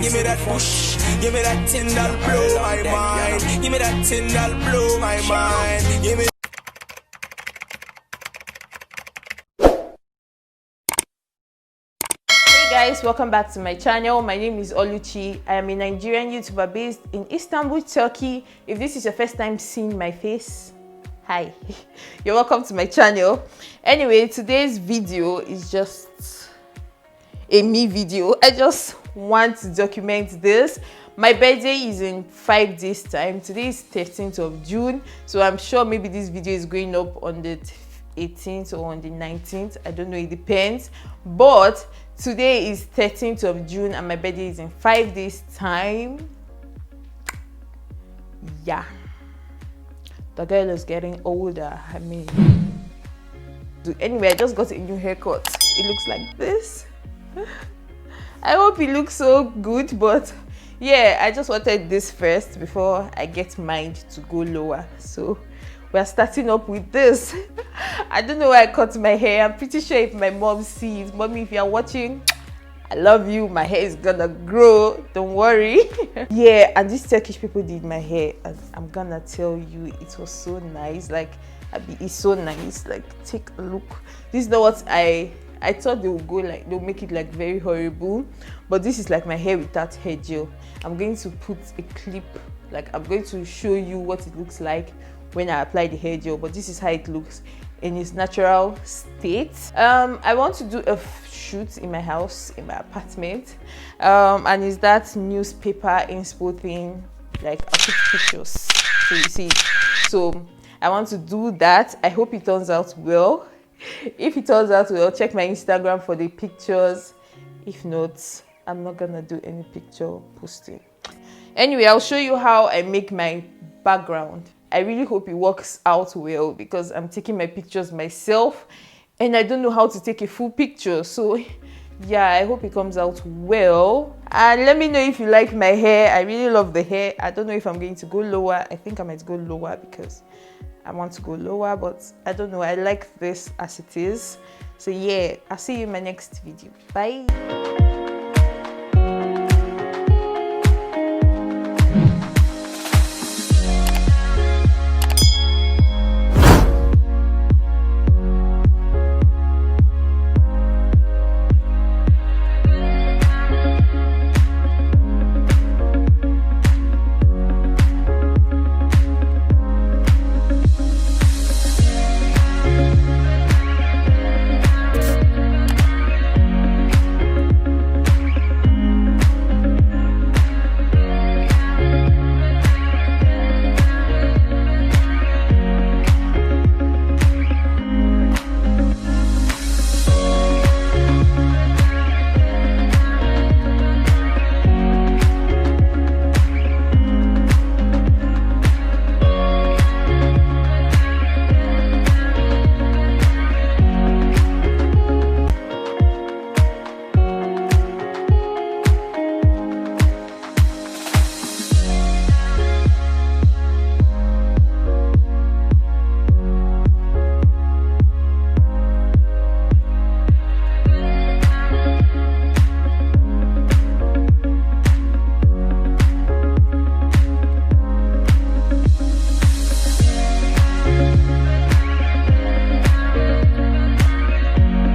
Give me that push, give me that thing that'll blow my mind. Give me that thing that'll blow my mind. Give me. Hey guys, welcome back to my channel. My name is Oluchi. I am a Nigerian YouTuber based in Istanbul, Turkey. If this is your first time seeing my face, hi, you're welcome to my channel. Anyway, today's video is just a me video. I just want to document this. My birthday is in 5 days time. Today is 13th of June, so I'm sure maybe this video is going up on the 18th or on the 19th. I don't know, it depends. But today is 13th of June and my birthday is in 5 days time. Yeah, the girl is getting older. I mean, anyway, I just got a new haircut. It looks like this. I hope it looks so good, but yeah, I just wanted this first before I get mine to go lower. So we're starting up with this. I don't know why I cut my hair. I'm pretty sure if my mom sees, mommy, if you're watching, I love you. My hair is gonna grow, don't worry. Yeah, and these Turkish people did my hair, and I'm gonna tell you, it was so nice. Like, it's so nice. Like, take a look. This is not what I thought they would go like, they'll make it like very horrible, but this is like my hair without hair gel. I'm going to put a clip, like I'm going to show you what it looks like when I apply the hair gel, but this is how it looks in its natural state. I want to do a shoot in my house, in my apartment, and it's that newspaper inspo thing, like I put pictures, so you see. So I want to do that. I hope it turns out well. If it turns out well, check my Instagram for the pictures. If not, I'm not gonna do any picture posting. Anyway, I'll show you how I make my background. I really hope it works out well because I'm taking my pictures myself and I don't know how to take a full picture. So yeah, I hope it comes out well. And let me know if you like my hair. I really love the hair. I don't know if I'm going to go lower. I think I might go lower because I want to go lower, but I don't know. I like this as it is. So yeah, I'll see you in my next video. Bye.